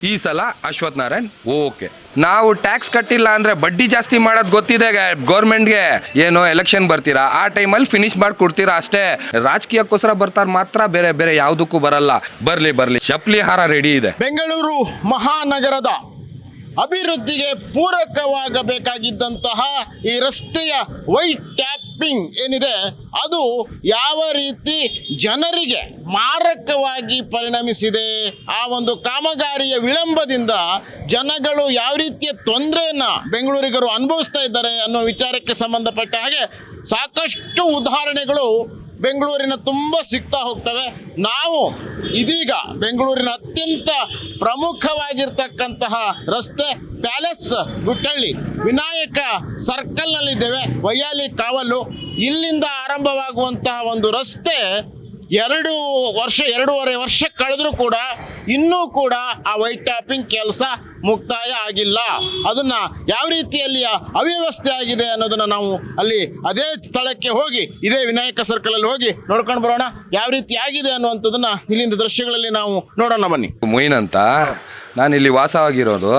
ಈ ಸಲ ಅಶ್ವಥ್ ನಾರಾಯಣ್ ಓಕೆ. ನಾವು ಟ್ಯಾಕ್ಸ್ ಕಟ್ಟಿಲ್ಲ ಅಂದ್ರೆ ಬಡ್ಡಿ ಜಾಸ್ತಿ ಮಾಡೋದು ಗೊತ್ತಿದೆ ಗೌರ್ಮೆಂಟ್ಗೆ. ಏನೋ ಎಲೆಕ್ಷನ್ ಬರ್ತೀರಾ, ಆ ಟೈಮಲ್ಲಿ ಫಿನಿಶ್ ಮಾಡಿ ಕೊಡ್ತೀರಾ ಅಷ್ಟೇ. ರಾಜಕೀಯಕ್ಕೋಸ್ಕರ ಬರ್ತಾರೆ ಮಾತ್ರ, ಬೇರೆ ಬೇರೆ ಯಾವುದಕ್ಕೂ ಬರಲ್ಲ. ಬರ್ಲಿ ಚಪ್ಲಿ ಹಾರ ರೆಡಿ ಇದೆ. ಬೆಂಗಳೂರು ಮಹಾನಗರದ ಅಭಿವೃದ್ಧಿಗೆ ಪೂರಕವಾಗಬೇಕಾಗಿದ್ದಂತಹ ಈ ರಸ್ತೆಯ ವೈಟ್ ಟ್ಯಾಪಿಂಗ್ ಏನಿದೆ ಅದು ಯಾವ ರೀತಿ ಜನರಿಗೆ ಮಾರಕವಾಗಿ ಪರಿಣಮಿಸಿದೆ, ಆ ಒಂದು ಕಾಮಗಾರಿಯ ವಿಳಂಬದಿಂದ ಜನಗಳು ಯಾವ ರೀತಿಯ ತೊಂದರೆಯನ್ನು ಬೆಂಗಳೂರಿಗರು ಅನುಭವಿಸ್ತಾ ಇದ್ದಾರೆ ಅನ್ನೋ ವಿಚಾರಕ್ಕೆ ಸಂಬಂಧಪಟ್ಟ ಹಾಗೆ ಸಾಕಷ್ಟು ಉದಾಹರಣೆಗಳು ಬೆಂಗಳೂರಿನ ತುಂಬ ಸಿಗ್ತಾ ಹೋಗ್ತವೆ. ನಾವು ಇದೀಗ ಬೆಂಗಳೂರಿನ ಅತ್ಯಂತ ಪ್ರಮುಖವಾಗಿರ್ತಕ್ಕಂತಹ ರಸ್ತೆ ಪ್ಯಾಲೇಸ್ ಗುಟ್ಟಳ್ಳಿ ವಿನಾಯಕ ಸರ್ಕಲ್ನಲ್ಲಿದ್ದೇವೆ. ವೈಯಾಲಿ ಕಾವಲು ಇಲ್ಲಿಂದ ಆರಂಭವಾಗುವಂತಹ ಒಂದು ರಸ್ತೆ 2.5 ವರ್ಷ ಕಳೆದರೂ ಕೂಡ ಇನ್ನೂ ಕೂಡ ಆ ವೈಟ್ ಟ್ಯಾಪಿಂಗ್ ಕೆಲಸ ಮುಕ್ತಾಯ ಆಗಿಲ್ಲ. ಅದನ್ನು ಯಾವ ರೀತಿಯಲ್ಲಿ ಅವ್ಯವಸ್ಥೆ ಆಗಿದೆ ಅನ್ನೋದನ್ನು ನಾವು ಅಲ್ಲಿ ಅದೇ ಸ್ಥಳಕ್ಕೆ ಹೋಗಿ ಇದೇ ವಿನಾಯಕ ಸರ್ಕಲಲ್ಲಿ ಹೋಗಿ ನೋಡ್ಕೊಂಡು ಬರೋಣ. ಯಾವ ರೀತಿ ಆಗಿದೆ ಅನ್ನುವಂಥದ್ದನ್ನು ಇಲ್ಲಿಂದ ದೃಶ್ಯಗಳಲ್ಲಿ ನಾವು ನೋಡೋಣ ಬನ್ನಿ. ಮೊಯ್ನ್ ಅಂತ ನಾನು ಇಲ್ಲಿ ವಾಸವಾಗಿರೋದು.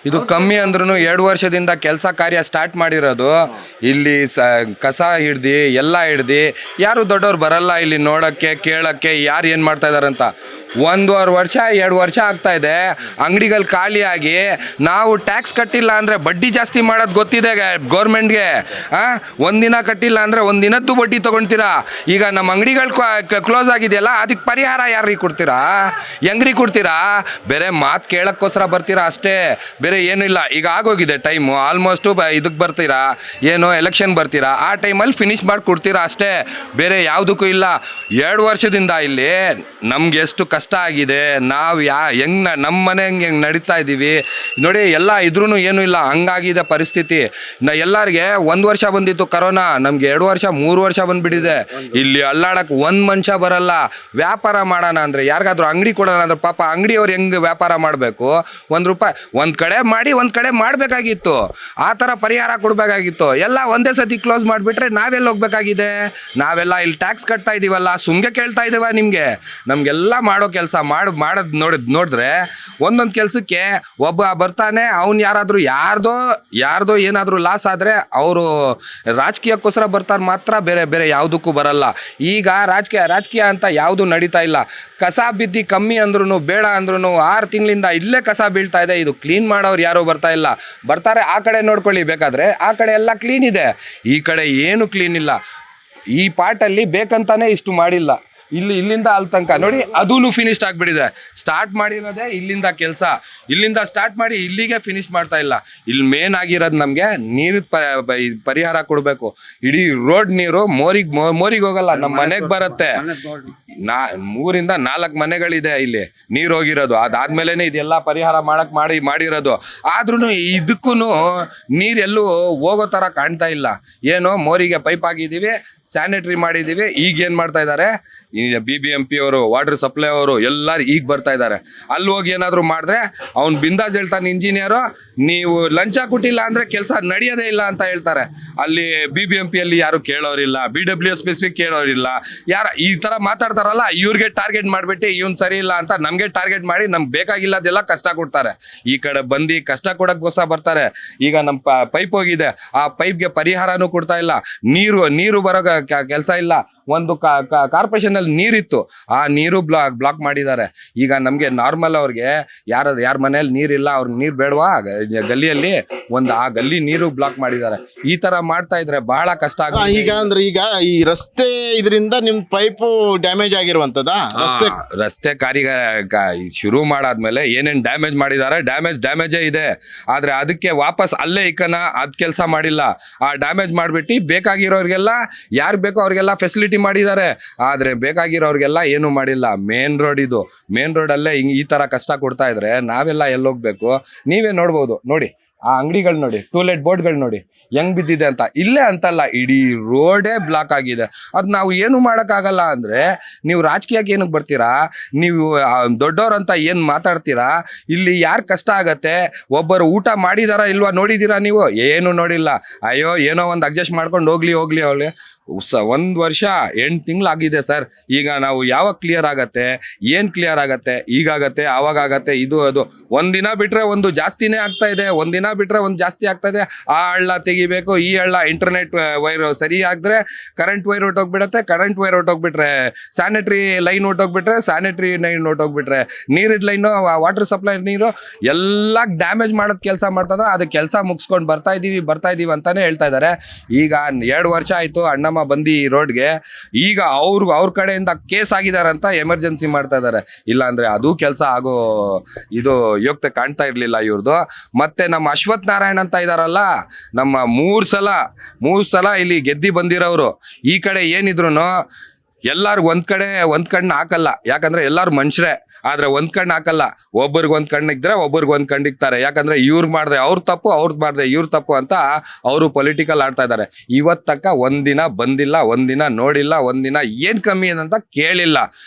ಇದು ಕಮ್ಮಿ ಅಂದ್ರೂ 2 ವರ್ಷದಿಂದ ಕೆಲಸ ಕಾರ್ಯ ಸ್ಟಾರ್ಟ್ ಮಾಡಿರೋದು. ಇಲ್ಲಿ ಕಸ ಹಿಡ್ದು ಎಲ್ಲ ಹಿಡ್ದು ಯಾರು ದೊಡ್ಡವ್ರು ಬರಲ್ಲ ಇಲ್ಲಿ ನೋಡೋಕ್ಕೆ ಕೇಳೋಕ್ಕೆ ಯಾರು ಏನು ಮಾಡ್ತಾ ಇದಾರಂತ. 1.5 ವರ್ಷ 2 ವರ್ಷ ಆಗ್ತಾ ಇದೆ ಅಂಗಡಿಗಳು ಖಾಲಿಯಾಗಿ. ನಾವು ಟ್ಯಾಕ್ಸ್ ಕಟ್ಟಿಲ್ಲ ಅಂದರೆ ಬಡ್ಡಿ ಜಾಸ್ತಿ ಮಾಡೋದು ಗೊತ್ತಿದೆ ಗೌರ್ಮೆಂಟ್ಗೆ. ಒಂದಿನ ಕಟ್ಟಿಲ್ಲ ಅಂದರೆ ಒಂದಿನದ್ದು ಬಡ್ಡಿ ತೊಗೊಳ್ತೀರಾ. ಈಗ ನಮ್ಮ ಅಂಗಡಿಗಳು ಕ್ಲೋಸ್ ಆಗಿದೆಯಲ್ಲ, ಅದಕ್ಕೆ ಪರಿಹಾರ ಯಾರಿಗೆ ಕೊಡ್ತೀರಾ, ಹೆಂಗ್ರಿ ಕೊಡ್ತೀರಾ? ಬೇರೆ ಮಾತು ಕೇಳೋಕ್ಕೋಸ್ಕರ ಬರ್ತೀರಾ ಅಷ್ಟೇ, ಬೇರೆ ಏನಿಲ್ಲ. ಈಗ ಆಗೋಗಿದೆ ಟೈಮು, ಆಲ್ಮೋಸ್ಟು ಇದಕ್ಕೆ ಬರ್ತೀರಾ, ಏನೋ ಎಲೆಕ್ಷನ್ ಬರ್ತೀರಾ, ಆ ಟೈಮಲ್ಲಿ ಫಿನಿಶ್ ಮಾಡಿ ಕೊಡ್ತೀರಾ ಅಷ್ಟೇ, ಬೇರೆ ಯಾವುದಕ್ಕೂ ಇಲ್ಲ. 2 ವರ್ಷದಿಂದ ಇಲ್ಲಿ ನಮ್ಗೆ ಎಷ್ಟು ಕಷ್ಟ ಆಗಿದೆ. ನಾವು ಹೆಂಗೆ ನಮ್ಮ ಮನೆ ಹೆಂಗೆ ನಡೀತಾ ಇದ್ದೀವಿ ನೋಡಿ. ಎಲ್ಲ ಇದ್ರೂ ಏನೂ ಇಲ್ಲ, ಹಂಗಾಗಿದೆ ಪರಿಸ್ಥಿತಿ. ಎಲ್ಲರಿಗೆ 1 ವರ್ಷ ಬಂದಿತ್ತು ಕರೋನಾ, ನಮ್ಗೆ 2 ವರ್ಷ 3 ವರ್ಷ ಬಂದುಬಿಟ್ಟಿದೆ. ಇಲ್ಲಿ ಅಲ್ಲಾಡಕ್ಕೆ ಒಂದು ಮನುಷ್ಯ ಬರಲ್ಲ. ವ್ಯಾಪಾರ ಮಾಡೋಣ ಅಂದರೆ, ಯಾರಿಗಾದ್ರೂ ಅಂಗಡಿ ಕೊಡೋಣ ಅಂದ್ರೆ ಪಾಪ ಅಂಗಡಿಯವ್ರು ಹೆಂಗೆ ವ್ಯಾಪಾರ ಮಾಡಬೇಕು? ₹1 ಒಂದು ಕಡೆ ಮಾಡಿ ಒಂದು ಕಡೆ ಮಾಡಬೇಕಾಗಿತ್ತು. ಆ ಥರ ಪರಿಹಾರ ಕೊಡಬೇಕಾಗಿತ್ತು. ಎಲ್ಲ ಒಂದೇ ಸತಿ ಕ್ಲೋಸ್ ಮಾಡಿಬಿಟ್ರೆ ನಾವೆಲ್ಲ ಹೋಗ್ಬೇಕಾಗಿದೆ? ನಾವೆಲ್ಲ ಇಲ್ಲಿ ಟ್ಯಾಕ್ಸ್ ಕಟ್ತಾ ಇದ್ದೀವಲ್ಲ, ಸುಮ್ಗೆ ಕೇಳ್ತಾ ಇದ್ದೀವ ನಿಮಗೆ? ನಮಗೆಲ್ಲ ಮಾಡೋ ಕೆಲಸ ಮಾಡೋದು ನೋಡಿದ್ರೆ ಒಂದೊಂದು ಕೆಲಸಕ್ಕೆ ಒಬ್ಬ ಬರ್ತಾನೆ, ಅವ್ನು ಯಾರ್ದೋ ಏನಾದರೂ ಲಾಸ್ ಆದರೆ ಅವರು ರಾಜಕೀಯಕ್ಕೋಸ್ಕರ ಬರ್ತಾರೆ ಮಾತ್ರ, ಬೇರೆ ಬೇರೆ ಯಾವುದಕ್ಕೂ ಬರಲ್ಲ. ಈಗ ರಾಜಕೀಯ ಅಂತ ಯಾವುದು ನಡೀತಾ ಇಲ್ಲ. ಕಸ ಬಿದ್ದು ಕಮ್ಮಿ ಅಂದ್ರೂ ಬೇಡ ಅಂದ್ರೂ 6 ತಿಂಗಳಿಂದ ಇಲ್ಲೇ ಕಸ ಬೀಳ್ತಾ ಇದೆ. ಇದು ಕ್ಲೀನ್ ಮಾಡೋರು ಯಾರೂ ಬರ್ತಾ ಇಲ್ಲ. ಬರ್ತಾರೆ ಆ ಕಡೆ ನೋಡ್ಕೊಳ್ಳಿ ಬೇಕಾದರೆ, ಆ ಕಡೆ ಎಲ್ಲ ಕ್ಲೀನ್ ಇದೆ, ಈ ಕಡೆ ಏನು ಕ್ಲೀನ್ ಇಲ್ಲ. ಈ ಪಾರ್ಟಲ್ಲಿ ಬೇಕಂತಾನೆ ಇಷ್ಟು ಮಾಡಿಲ್ಲ. ಇಲ್ಲಿಂದ ಅಲ್ಲಿ ತನಕ ನೋಡಿ, ಅದೂ ಫಿನಿಶ್ ಆಗಿಬಿಟ್ಟಿದೆ. ಸ್ಟಾರ್ಟ್ ಮಾಡಿರೋದೇ ಇಲ್ಲಿಂದ ಕೆಲಸ, ಇಲ್ಲಿಂದ ಸ್ಟಾರ್ಟ್ ಮಾಡಿ ಇಲ್ಲಿಗೆ ಫಿನಿಶ್ ಮಾಡ್ತಾ ಇಲ್ಲ. ಇಲ್ಲಿ ಮೇನ್ ಆಗಿರೋದು ನಮಗೆ ನೀರು ಪರಿಹಾರ ಕೊಡಬೇಕು. ಇಡೀ ರೋಡ್ ನೀರು ಮೋರಿಗೆ ಹೋಗಲ್ಲ, ನಮ್ಮ ಮನೆಗೆ ಬರುತ್ತೆ. 3 ರಿಂದ 4 ಮನೆಗಳಿದೆ ಇಲ್ಲಿ ನೀರು ಹೋಗಿರೋದು. ಅದಾದ್ಮೇಲೆ ಇದೆಲ್ಲ ಪರಿಹಾರ ಮಾಡಿರೋದು. ಆದ್ರೂ ಇದಕ್ಕೂ ನೀರೆಲ್ಲೂ ಹೋಗೋ ಥರ ಕಾಣ್ತಾ ಇಲ್ಲ. ಏನೋ ಮೋರಿಗೆ ಪೈಪ್ ಆಗಿದ್ದೀವಿ, ಸ್ಯಾನಿಟ್ರಿ ಮಾಡಿದ್ದೀವಿ. ಈಗ ಏನು ಮಾಡ್ತಾ ಇದ್ದಾರೆ BBMP ಅವರು, ವಾಟರ್ ಸಪ್ಲೈ ಅವರು ಎಲ್ಲರೂ ಈಗ ಬರ್ತಾ ಇದ್ದಾರೆ. ಅಲ್ಲಿ ಹೋಗಿ ಏನಾದರೂ ಮಾಡಿದ್ರೆ ಅವ್ನು ಬಿಂದಾಸ್ ಹೇಳ್ತಾನೆ ಇಂಜಿನಿಯರು, ನೀವು ಲಂಚ ಕೊಟ್ಟಿಲ್ಲ ಅಂದರೆ ಕೆಲಸ ನಡೆಯೋದೇ ಇಲ್ಲ ಅಂತ ಹೇಳ್ತಾರೆ. ಅಲ್ಲಿ BBMPಯಲ್ಲಿ ಯಾರು ಕೇಳೋರಿಲ್ಲ, BWS ಸ್ಪೆಸಿಫಿಕ್ ಕೇಳೋರಿಲ್ಲ. ಈ ಥರ ಮಾತಾಡ್ತಾರಲ್ಲ, ಇವ್ರಿಗೆ ಟಾರ್ಗೆಟ್ ಮಾಡಿಬಿಟ್ಟು ಇವ್ನು ಸರಿ ಇಲ್ಲ ಅಂತ ನಮಗೆ ಟಾರ್ಗೆಟ್ ಮಾಡಿ ನಮ್ಗೆ ಬೇಕಾಗಿಲ್ಲದೆಲ್ಲ ಕಷ್ಟ ಕೊಡ್ತಾರೆ. ಈ ಕಡೆ ಬಂದು ಕಷ್ಟ ಕೊಡೋಕ್ಕೋಸ್ಕರ ಬರ್ತಾರೆ. ಈಗ ನಮ್ಮ ಪೈಪ್ ಹೋಗಿದೆ, ಆ ಪೈಪ್ಗೆ ಪರಿಹಾರನೂ ಕೊಡ್ತಾ ಇಲ್ಲ. ನೀರು ಬರೋ ಕೆಲಸ ಇಲ್ಲ. ಒಂದು ಕಾರ್ಪೊರೇಷನಲ್ಲಿ ನೀರಿತ್ತು, ಆ ನೀರು ಬ್ಲಾಕ್ ಮಾಡಿದ್ದಾರೆ. ಈಗ ನಮಗೆ ನಾರ್ಮಲ್ ಅವ್ರಿಗೆ ಯಾರ ಮನೇಲಿ ನೀರಿಲ್ಲ, ಅವ್ರಿಗೆ ನೀರು ಬೇಡವಾ ಗಲ್ಲಿಯಲ್ಲಿ, ಆ ಗಲ್ಲಿ ನೀರು ಬ್ಲಾಕ್ ಮಾಡಿದ್ದಾರೆ. ಈ ತರ ಮಾಡ್ತಾ ಇದ್ರೆ ಬಹಳ ಕಷ್ಟ ಆಗುತ್ತೆ. ಈಗ ಈ ರಸ್ತೆ ಇದರಿಂದ ನಿಮ್ ಪೈಪು ಡ್ಯಾಮೇಜ್ ಆಗಿರುವಂತದಾ? ರಸ್ತೆ ಶುರು ಮಾಡಾದ್ಮೇಲೆ ಏನೇನ್ ಡ್ಯಾಮೇಜ್ ಮಾಡಿದ್ದಾರೆ, ಡ್ಯಾಮೇಜೇ ಇದೆ. ಆದ್ರೆ ಅದಕ್ಕೆ ವಾಪಸ್ ಅಲ್ಲೇ ಅದ್ ಕೆಲಸ ಮಾಡಿಲ್ಲ. ಆ ಡ್ಯಾಮೇಜ್ ಮಾಡ್ಬಿಟ್ಟು ಬೇಕಾಗಿರೋರಿಗೆಲ್ಲ ಯಾರು ಬೇಕೋ ಅವ್ರಿಗೆಲ್ಲ ಫೆಸಿಲಿಟಿ ಮಾಡಿದ್ದಾರೆ. ಆದ್ರೆ ಬೇಕಾಗಿರೋರಿಗೆಲ್ಲ ಏನು ಮಾಡಿಲ್ಲ. ಮೇನ್ ರೋಡ್ ಅಲ್ಲೇ ಈ ತರ ಕಷ್ಟ ಕೊಡ್ತಾ ಇದ್ರೆ ನಾವೆಲ್ಲ ಎಲ್ಲೋಗ್ಬೇಕು? ನೀವೇ ನೋಡ್ಬೋದು ನೋಡಿ, ಆ ಅಂಗಡಿಗಳು ನೋಡಿ, ಟೂಲೆಟ್ ಬೋರ್ಡ್ಗಳು ನೋಡಿ ಹೆಂಗ್ ಬಿದ್ದಿದೆ ಅಂತ. ಇಲ್ಲೇ ಅಂತಲ್ಲ, ಇಡೀ ರೋಡೇ ಬ್ಲಾಕ್ ಆಗಿದೆ. ಅದು ನಾವು ಏನು ಮಾಡೋಕ್ಕಾಗಲ್ಲ. ಅಂದರೆ ನೀವು ರಾಜಕೀಯಕ್ಕೆ ಏನಕ್ಕೆ ಬರ್ತೀರಾ? ನೀವು ದೊಡ್ಡವ್ರಂತ ಏನು ಮಾತಾಡ್ತೀರಾ? ಇಲ್ಲಿ ಯಾರು ಕಷ್ಟ ಆಗತ್ತೆ? ಒಬ್ಬರು ಊಟ ಮಾಡಿದಾರಾ ಇಲ್ವಾ ನೋಡಿದ್ದೀರಾ ನೀವು? ಏನು ನೋಡಿಲ್ಲ. ಅಯ್ಯೋ ಏನೋ ಒಂದು ಅಡ್ಜಸ್ಟ್ ಮಾಡ್ಕೊಂಡು ಹೋಗ್ಲಿ 1 ವರ್ಷ 8 ತಿಂಗಳಾಗಿದೆ ಸರ್. ಈಗ ನಾವು ಯಾವಾಗ ಕ್ಲಿಯರ್ ಆಗತ್ತೆ? ಏನು ಕ್ಲಿಯರ್ ಆಗತ್ತೆ? ಈಗಾಗತ್ತೆ, ಆವಾಗ ಆಗತ್ತೆ, ಇದು ಅದು. ಒಂದಿನ ಬಿಟ್ರೆ ಒಂದು ಜಾಸ್ತಿನೇ ಆಗ್ತಾ ಇದೆ, ಒಂದಿನ ಬಿಟ್ರೆ ಒಂದು ಜಾಸ್ತಿ ಆಗ್ತಾ ಇದೆ. ಆ ಹಳ್ಳ ತೆಗಿಬೇಕು, ಈ ಹಳ್ಳ, ಇಂಟರ್ನೆಟ್ ವೈರ್ ಸರಿ ಆಗಿದ್ರೆ ಕರೆಂಟ್ ವೈರ್ ಹೊಟ್ಟೋಗ್ಬಿಡತ್ತೆ, ಕರೆಂಟ್ ವೈರ್ ಹೊಟ್ಟೋಗ್ಬಿಟ್ರೆ ಸ್ಯಾನಿಟರಿ ಲೈನ್ ಹೊಟ್ಟೋಗ್ಬಿಟ್ರೆ, ಸ್ಯಾನಿಟರಿ ಲೈನ್ ಹೊಟ್ಟೋಗ್ಬಿಟ್ರೆ ನೀರಿನ ಲೈನು, ವಾಟರ್ ಸಪ್ಲೈ ನೀರು ಎಲ್ಲ ಡ್ಯಾಮೇಜ್ ಮಾಡೋದು ಕೆಲಸ ಮಾಡ್ತದ. ಅದು ಕೆಲಸ ಮುಗಿಸ್ಕೊಂಡು ಬರ್ತಾ ಇದೀವಿ ಅಂತಾನೆ ಹೇಳ್ತಾ ಇದ್ದಾರೆ. ಈಗ 2 ವರ್ಷ ಆಯ್ತು ಅಣ್ಣಮ್ಮ ಬಂದು ಈ ರೋಡ್ಗೆ. ಈಗ ಅವ್ರ ಕಡೆಯಿಂದ ಕೇಸ್ ಆಗಿದ್ದಾರೆ ಅಂತ ಎಮರ್ಜೆನ್ಸಿ ಮಾಡ್ತಾ ಇದ್ದಾರೆ. ಇಲ್ಲ ಅಂದ್ರೆ ಅದು ಕೆಲಸ ಆಗೋ ಇದು ಯೋಗ್ಯತೆ ಕಾಣ್ತಾ ಇರ್ಲಿಲ್ಲ ಇವ್ರದ್ದು. ಮತ್ತೆ ನಮ್ಮ ಅಶ್ವಥ್ ನಾರಾಯಣ್ ಅಂತ ಇದಾರಲ್ಲ, ನಮ್ಮ 3 ಸಲ ಇಲ್ಲಿ ಗೆದ್ದಿ ಬಂದಿರೋರು. ಈ ಕಡೆ ಏನಿದ್ರು ಎಲ್ಲಾರು ಒಂದ್ ಕಣ್ಣು ಹಾಕಲ್ಲ. ಯಾಕಂದ್ರೆ ಎಲ್ಲಾರು ಮನುಷ್ಯರೇ, ಆದ್ರೆ ಒಂದ್ ಕಣ್ಣು ಹಾಕಲ್ಲ. ಒಬ್ಬರಿಗೆ ಒಂದ್ ಕಣ್ಣಿದ್ರೆ ಒಬ್ಬರಿಗೆ ಒಂದ್ ಕಣ್ಣಿಕ್ತಾರೆ. ಯಾಕಂದ್ರೆ ಇವ್ರು ಮಾಡಿದ್ರೆ ಅವ್ರ ತಪ್ಪು, ಅವ್ರದ್ದು ಮಾಡಿದ್ರೆ ಇವ್ರ ತಪ್ಪು ಅಂತ ಅವರು ಪೊಲಿಟಿಕಲ್ ಆಡ್ತಾ ಇದ್ದಾರೆ. ಇವತ್ತಕ್ಕ ಒಂದಿನ ಬಂದಿಲ್ಲ, ಒಂದಿನ ನೋಡಿಲ್ಲ, ಒಂದಿನ ಏನ್ ಕಮ್ಮಿ ಅಂತ ಕೇಳಿಲ್ಲ.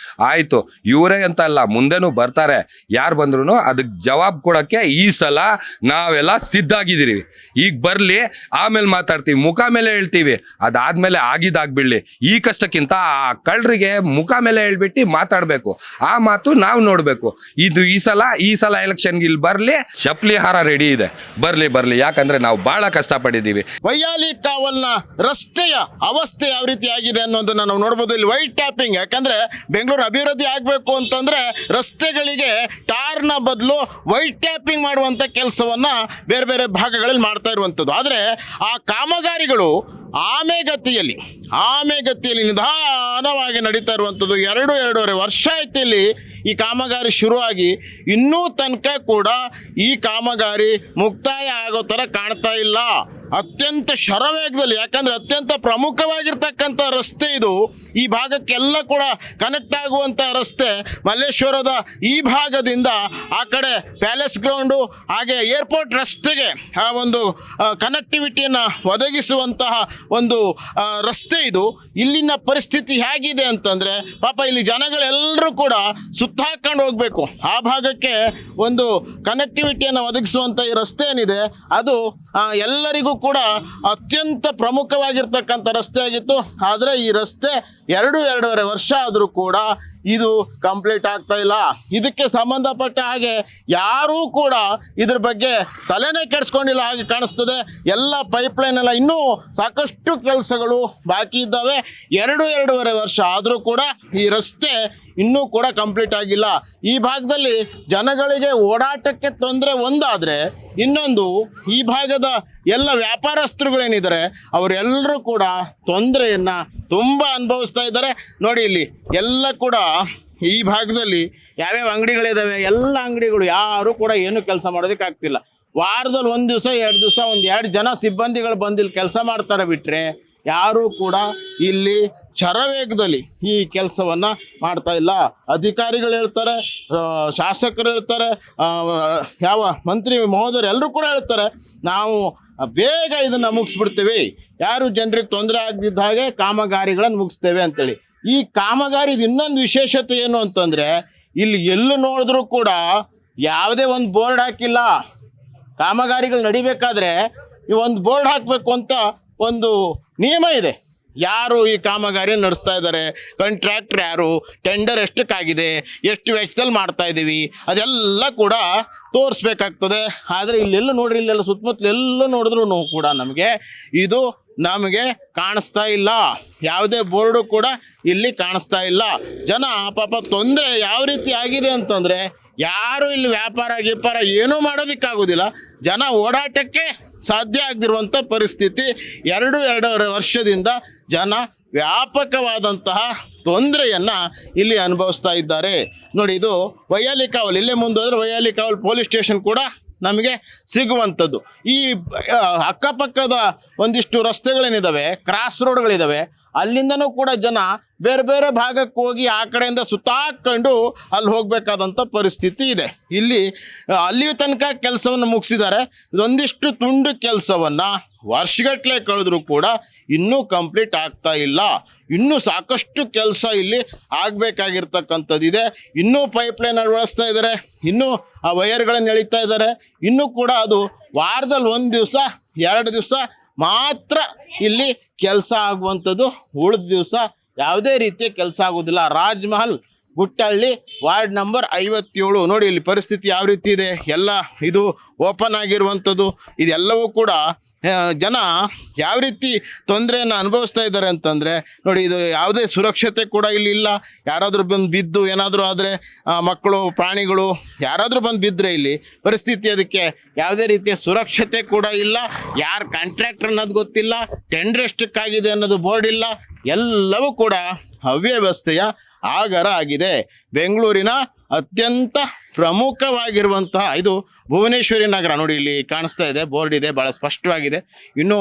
ಆಯ್ತು, ಇವರೇ ಅಂತ ಅಲ್ಲ, ಮುಂದೆನೂ ಬರ್ತಾರೆ. ಯಾರು ಬಂದ್ರು ಅದಕ್ಕೆ ಜವಾಬ್ ಕೊಡಕ್ಕೆ ಈ ಸಲ ನಾವೆಲ್ಲ ಸಿದ್ಧಾಗಿದ್ದೀರಿ. ಈಗ ಬರ್ಲಿ, ಆಮೇಲೆ ಮಾತಾಡ್ತೀವಿ, ಮುಖ ಮೇಲೆ ಹೇಳ್ತೀವಿ. ಅದಾದ್ಮೇಲೆ ಆಗಿದ್ದಾಗ್ಬಿಡ್ಲಿ. ಈ ಕಷ್ಟಕ್ಕಿಂತ ಆ ಕಳ್ಳರಿಗೆ ಮುಖ ಮೇಲೆ ಹೇಳ್ಬಿಟ್ಟು ಮಾತಾಡ್ಬೇಕು. ಆ ಮಾತು ನಾವು ನೋಡ್ಬೇಕು. ಇದು ಈ ಸಲ ಎಲೆಕ್ಷನ್ಗೆ ಇಲ್ಲಿ ಬರ್ಲಿ, ಚಪ್ಲಿ ಹಾರ ರೆಡಿ ಇದೆ. ಬರ್ಲಿ, ಯಾಕಂದ್ರೆ ನಾವು ಬಹಳ ಕಷ್ಟಪಟ್ಟಿದ್ದೀವಿ. ವೈಯಾಲಿ ಕಾವಲ್ನ ರಸ್ತೆಯ ಅವಸ್ಥೆ ಯಾವ ರೀತಿ ಆಗಿದೆ ಅನ್ನೋದನ್ನ ನಾವು ನೋಡ್ಬೋದು. ಇಲ್ಲಿ ವೈಟ್ ಟ್ಯಾಪಿಂಗ್, ಯಾಕಂದ್ರೆ ಬೆಂಗಳೂರು ಅಭಿವೃದ್ಧಿ ಆಗಬೇಕು ಅಂತಂದ್ರೆ ರಸ್ತೆಗಳಿಗೆ ಟಾರ್ನ ಬದಲು ವೈಟ್ ಟ್ಯಾಪಿಂಗ್ ಮಾಡುವಂತ ಕೆಲಸವನ್ನ ಬೇರೆ ಬೇರೆ ಭಾಗಗಳಲ್ಲಿ ಮಾಡ್ತಾ ಇರುವಂಥದ್ದು. ಆದರೆ ಆ ಕಾಮಗಾರಿಗಳು ಆಮೆಗತಿಯಲ್ಲಿ ನಿಧಾನವಾಗಿ ನಡೀತಾ ಇರುವಂಥದ್ದು. 2.5 ವರ್ಷ ಆಯ್ತು ಇಲ್ಲಿ ಈ ಕಾಮಗಾರಿ ಶುರುವಾಗಿ. ಇನ್ನೂ ತನಕ ಕೂಡ ಈ ಕಾಮಗಾರಿ ಮುಕ್ತಾಯ ಆಗೋ ಥರ ಕಾಣ್ತಾ ಇಲ್ಲ. ಅತ್ಯಂತ ಶರವೇಗದಲ್ಲಿ, ಯಾಕಂದರೆ ಅತ್ಯಂತ ಪ್ರಮುಖವಾಗಿರ್ತಕ್ಕಂಥ ರಸ್ತೆ ಇದು. ಈ ಭಾಗಕ್ಕೆಲ್ಲ ಕೂಡ ಕನೆಕ್ಟ್ ಆಗುವಂಥ ರಸ್ತೆ. ಮಲ್ಲೇಶ್ವರದ ಈ ಭಾಗದಿಂದ ಆ ಕಡೆ ಪ್ಯಾಲೇಸ್ ಗ್ರೌಂಡು ಹಾಗೆ ಏರ್ಪೋರ್ಟ್ ರಸ್ತೆಗೆ ಆ ಒಂದು ಕನೆಕ್ಟಿವಿಟಿಯನ್ನು ಒದಗಿಸುವಂತಹ ಒಂದು ರಸ್ತೆ ಇದು. ಇಲ್ಲಿನ ಪರಿಸ್ಥಿತಿ ಹೇಗಿದೆ ಅಂತಂದರೆ, ಪಾಪ ಇಲ್ಲಿ ಜನಗಳೆಲ್ಲರೂ ಕೂಡ ಸುತ್ತಾಕೊಂಡು ಹೋಗಬೇಕು. ಆ ಭಾಗಕ್ಕೆ ಒಂದು ಕನೆಕ್ಟಿವಿಟಿಯನ್ನು ಒದಗಿಸುವಂಥ ಈ ರಸ್ತೆ ಏನಿದೆ ಅದು ಎಲ್ಲರಿಗೂ ಕೂಡ ಅತ್ಯಂತ ಪ್ರಮುಖವಾಗಿರ್ತಕ್ಕಂಥ ರಸ್ತೆ ಆಗಿತ್ತು. ಆದರೆ ಈ ರಸ್ತೆ 2.5 ವರ್ಷ ಆದರೂ ಕೂಡ ಇದು ಕಂಪ್ಲೀಟ್ ಆಗ್ತಾ ಇಲ್ಲ. ಇದಕ್ಕೆ ಸಂಬಂಧಪಟ್ಟ ಹಾಗೆ ಯಾರೂ ಕೂಡ ಇದ್ರ ಬಗ್ಗೆ ತಲೆನೇ ಕೆಡಿಸ್ಕೊಂಡಿಲ್ಲ ಹಾಗೆ ಕಾಣಿಸ್ತದೆ. ಎಲ್ಲ ಪೈಪ್ಲೈನ್ ಎಲ್ಲ ಇನ್ನೂ ಸಾಕಷ್ಟು ಕೆಲಸಗಳು ಬಾಕಿ ಇದ್ದಾವೆ. 2.5 ವರ್ಷ ಆದರೂ ಕೂಡ ಈ ರಸ್ತೆ ಇನ್ನೂ ಕೂಡ ಕಂಪ್ಲೀಟ್ ಆಗಿಲ್ಲ. ಈ ಭಾಗದಲ್ಲಿ ಜನಗಳಿಗೆ ಓಡಾಟಕ್ಕೆ ತೊಂದರೆ ಒಂದಾದರೆ, ಇನ್ನೊಂದು ಈ ಭಾಗದ ಎಲ್ಲ ವ್ಯಾಪಾರಸ್ಥರುಗಳೇನಿದ್ದಾರೆ ಅವರೆಲ್ಲರೂ ಕೂಡ ತೊಂದರೆಯನ್ನು ತುಂಬ ಅನುಭವಿಸ್ತಾ ಇದ್ದಾರೆ. ನೋಡಿ, ಇಲ್ಲಿ ಎಲ್ಲ ಕೂಡ ಈ ಭಾಗದಲ್ಲಿ ಯಾವ್ಯಾವ ಅಂಗಡಿಗಳಿದ್ದಾವೆ, ಎಲ್ಲ ಅಂಗಡಿಗಳು ಯಾರು ಕೂಡ ಏನು ಕೆಲಸ ಮಾಡೋದಕ್ಕಾಗ್ತಿಲ್ಲ. ವಾರದಲ್ಲಿ 1 ದಿವಸ 2 ದಿವಸ 2 ಜನ ಸಿಬ್ಬಂದಿಗಳು ಬಂದು ಇಲ್ಲಿ ಕೆಲಸ ಮಾಡ್ತಾರೆ ಬಿಟ್ಟರೆ ಯಾರೂ ಕೂಡ ಇಲ್ಲಿ ಶರವೇಗದಲ್ಲಿ ಈ ಕೆಲಸವನ್ನು ಮಾಡ್ತಾ ಇಲ್ಲ. ಅಧಿಕಾರಿಗಳು ಹೇಳ್ತಾರೆ, ಶಾಸಕರು ಹೇಳ್ತಾರೆ, ಯಾವ ಮಂತ್ರಿ ಮಹೋದಯರು ಎಲ್ಲರೂ ಕೂಡ ಹೇಳ್ತಾರೆ, ನಾವು ಬೇಗ ಇದನ್ನು ಮುಗಿಸ್ಬಿಡ್ತೀವಿ, ಯಾರು ಜನರಿಗೆ ತೊಂದರೆ ಆಗದಿದ್ದ ಹಾಗೆ ಕಾಮಗಾರಿಗಳನ್ನು ಮುಗಿಸ್ತೇವೆ ಅಂತೇಳಿ. ಈ ಕಾಮಗಾರಿದು ಇನ್ನೊಂದು ವಿಶೇಷತೆ ಏನು ಅಂತಂದರೆ, ಇಲ್ಲಿ ಎಲ್ಲೂ ನೋಡಿದ್ರೂ ಕೂಡ ಯಾವುದೇ ಒಂದು ಬೋರ್ಡ್ ಹಾಕಿಲ್ಲ. ಕಾಮಗಾರಿಗಳು ನಡಿಬೇಕಾದ್ರೆ ಈ ಒಂದು ಬೋರ್ಡ್ ಹಾಕಬೇಕು ಅಂತ ಒಂದು ನಿಯಮ ಇದೆ. ಯಾರು ಈ ಕಾಮಗಾರಿ ನಡೆಸ್ತಾ ಇದ್ದಾರೆ, ಕಾಂಟ್ರಾಕ್ಟರ್ ಯಾರು, ಟೆಂಡರ್ ಎಷ್ಟಕ್ಕಾಗಿದೆ, ಎಷ್ಟು ವೆಚ್ಚದಲ್ಲಿ ಮಾಡ್ತಾ ಇದ್ದೀವಿ, ಅದೆಲ್ಲ ಕೂಡ ತೋರಿಸ್ಬೇಕಾಗ್ತದೆ. ಆದರೆ ಇಲ್ಲೆಲ್ಲ ನೋಡ್ರಿ, ಇಲ್ಲೆಲ್ಲ ಸುತ್ತಮುತ್ತಲು ಎಲ್ಲ ನೋಡಿದ್ರು ಕೂಡ ನಮಗೆ ಕಾಣಿಸ್ತಾ ಇಲ್ಲ. ಯಾವುದೇ ಬೋರ್ಡು ಕೂಡ ಇಲ್ಲಿ ಕಾಣಿಸ್ತಾ ಇಲ್ಲ. ಜನ ಪಾಪ ತೊಂದರೆ ಯಾವ ರೀತಿ ಆಗಿದೆ ಅಂತಂದರೆ, ಯಾರು ಇಲ್ಲಿ ವ್ಯಾಪಾರ ಏನೂ ಮಾಡೋದಕ್ಕಾಗೋದಿಲ್ಲ. ಜನ ಓಡಾಟಕ್ಕೆ ಸಾಧ್ಯ ಆಗದಿರುವಂಥ ಪರಿಸ್ಥಿತಿ. 2.5 ವರ್ಷದಿಂದ ಜನ ವ್ಯಾಪಕವಾದಂತಹ ತೊಂದರೆಯನ್ನು ಇಲ್ಲಿ ಅನುಭವಿಸ್ತಾ ಇದ್ದಾರೆ. ನೋಡಿ, ಇದು ವೈಯಾಲಿ ಕಾವಲ್. ಇಲ್ಲೇ ಮುಂದೋದ್ರೆ ವೈಯಾಲಿ ಕಾವಲ್ ಪೊಲೀಸ್ ಸ್ಟೇಷನ್ ಕೂಡ ನಮಗೆ ಸಿಗುವಂಥದ್ದು. ಈ ಅಕ್ಕಪಕ್ಕದ ಒಂದಿಷ್ಟು ರಸ್ತೆಗಳೇನಿದ್ದಾವೆ, ಕ್ರಾಸ್ ರೋಡ್ಗಳಿದ್ದಾವೆ, ಅಲ್ಲಿಂದನೂ ಕೂಡ ಜನ ಬೇರೆ ಬೇರೆ ಭಾಗಕ್ಕೆ ಹೋಗಿ ಆ ಕಡೆಯಿಂದ ಸುತ್ತಾಕೊಂಡು ಅಲ್ಲಿ ಹೋಗಬೇಕಾದಂಥ ಪರಿಸ್ಥಿತಿ ಇದೆ. ಇಲ್ಲಿ ಅಲ್ಲಿಯೂ ತನಕ ಕೆಲಸವನ್ನು ಮುಗಿಸಿದ್ದಾರೆ. ಇದೊಂದಿಷ್ಟು ತುಂಡು ಕೆಲಸವನ್ನು ವರ್ಷಗಟ್ಟಲೆ ಕಳೆದ್ರೂ ಕೂಡ ಇನ್ನೂ ಕಂಪ್ಲೀಟ್ ಆಗ್ತಾ ಇಲ್ಲ. ಇನ್ನೂ ಸಾಕಷ್ಟು ಕೆಲಸ ಇಲ್ಲಿ ಆಗಬೇಕಾಗಿರ್ತಕ್ಕಂಥದ್ದಿದೆ. ಇನ್ನೂ ಪೈಪ್ಲೈನ್ ಅಳವಡಿಸ್ತಾ ಇದ್ದಾರೆ, ಇನ್ನೂ ಆ ವೈರ್ಗಳನ್ನು ಎಳಿತಾ ಇದ್ದಾರೆ. ಇನ್ನೂ ಕೂಡ ಅದು ವಾರದಲ್ಲಿ 1 ದಿವಸ 2 ದಿವಸ ಮಾತ್ರ ಇಲ್ಲಿ ಕೆಲಸ ಆಗುವಂಥದ್ದು, ಉಳಿದ ದಿವಸ ಯಾವುದೇ ರೀತಿಯ ಕೆಲಸ ಆಗೋದಿಲ್ಲ. ರಾಜ್ಮಹಲ್ ಗುಟ್ಟಹಳ್ಳಿ ವಾರ್ಡ್ ನಂಬರ್ 57 ನೋಡಿ ಇಲ್ಲಿ ಪರಿಸ್ಥಿತಿ ಯಾವ ರೀತಿ ಇದೆ. ಎಲ್ಲ ಇದು ಓಪನ್ ಆಗಿರುವಂಥದ್ದು. ಇದೆಲ್ಲವೂ ಕೂಡ ಜನ ಯಾವ ರೀತಿ ತೊಂದರೆಯನ್ನು ಅನುಭವಿಸ್ತಾ ಇದ್ದಾರೆ ಅಂತಂದರೆ ನೋಡಿ, ಇದು ಯಾವುದೇ ಸುರಕ್ಷತೆ ಕೂಡ ಇಲ್ಲಿ ಇಲ್ಲ. ಯಾರಾದರೂ ಬಂದು ಬಿದ್ದು ಏನಾದರೂ ಆದರೆ ಮಕ್ಕಳು ಪ್ರಾಣಿಗಳು ಯಾರಾದರೂ ಬಂದು ಬಿದ್ದರೆ ಇಲ್ಲಿ ಪರಿಸ್ಥಿತಿ, ಅದಕ್ಕೆ ಯಾವುದೇ ರೀತಿಯ ಸುರಕ್ಷತೆ ಕೂಡ ಇಲ್ಲ. ಯಾರು ಕಾಂಟ್ರಾಕ್ಟರ್ ಅನ್ನೋದು ಗೊತ್ತಿಲ್ಲ, ಟೆಂಡರ್ ಎಷ್ಟಕ್ಕಾಗಿದೆ ಅನ್ನೋದು ಬೋರ್ಡ್ ಇಲ್ಲ. ಎಲ್ಲವೂ ಕೂಡ ಅವ್ಯವಸ್ಥೆಯ ಆಗರ ಆಗಿದೆ. ಬೆಂಗಳೂರಿನ ಅತ್ಯಂತ ಪ್ರಮುಖವಾಗಿರುವಂತಹ ಇದು ಭುವನೇಶ್ವರಿ ನಗರ ನೋಡಿ, ಇಲ್ಲಿ ಕಾಣಿಸ್ತಾ ಇದೆ, ಬೋರ್ಡ್ ಇದೆ, ಭಾಳ ಸ್ಪಷ್ಟವಾಗಿದೆ. ಇನ್ನು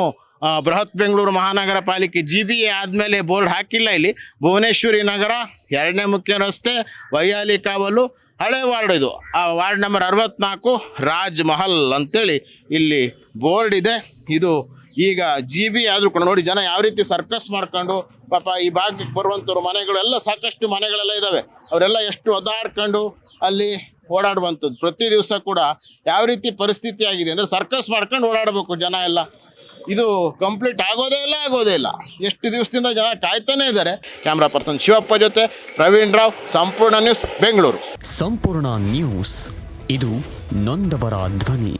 ಬೃಹತ್ ಬೆಂಗಳೂರು ಮಹಾನಗರ ಪಾಲಿಕೆ GBA ಆದಮೇಲೆ ಬೋರ್ಡ್ ಹಾಕಿಲ್ಲ. ಇಲ್ಲಿ ಭುವನೇಶ್ವರಿ ನಗರ 2ನೇ ಮುಖ್ಯ ರಸ್ತೆ, ವೈಯಾಲಿ ಕಾವಲು, ಹಳೆ ವಾರ್ಡ್. ಇದು ಆ ವಾರ್ಡ್ ನಂಬರ್ 64 ರಾಜ್ಮಹಲ್ ಅಂತೇಳಿ ಇಲ್ಲಿ ಬೋರ್ಡ್ ಇದೆ. ಇದು ಈಗ GB ಆದರೂ ಕೂಡ ನೋಡಿ ಜನ ಯಾವ ರೀತಿ ಸರ್ಕಸ್ ಮಾಡ್ಕೊಂಡು ಪಾಪ ಈ ಭಾಗಕ್ಕೆ ಬರುವಂಥವ್ರು ಮನೆಗಳೆಲ್ಲ ಸಾಕಷ್ಟು ಮನೆಗಳೆಲ್ಲ ಇದ್ದಾವೆ, ಅವರೆಲ್ಲ ಎಷ್ಟು ಒದ್ದಾಡ್ಕೊಂಡು ಅಲ್ಲಿ ಓಡಾಡುವಂಥದ್ದು. ಪ್ರತಿ ದಿವಸ ಕೂಡ ಯಾವ ರೀತಿ ಪರಿಸ್ಥಿತಿ ಆಗಿದೆ ಅಂದರೆ ಸರ್ಕಸ್ ಮಾಡ್ಕೊಂಡು ಓಡಾಡಬೇಕು ಜನ ಎಲ್ಲ. ಇದು ಕಂಪ್ಲೀಟ್ ಆಗೋದೇ ಇಲ್ಲ. ಎಷ್ಟು ದಿವಸದಿಂದ ಜನ ಕಾಯ್ತಾನೆ ಇದ್ದಾರೆ. ಕ್ಯಾಮ್ರಾ ಪರ್ಸನ್ ಶಿವಪ್ಪ ಜೊತೆ ಪ್ರವೀಣ್ ರಾವ್, ಸಂಪೂರ್ಣ ನ್ಯೂಸ್, ಬೆಂಗಳೂರು. ಸಂಪೂರ್ಣ ನ್ಯೂಸ್, ಇದು ನೊಂದವರ ಧ್ವನಿ.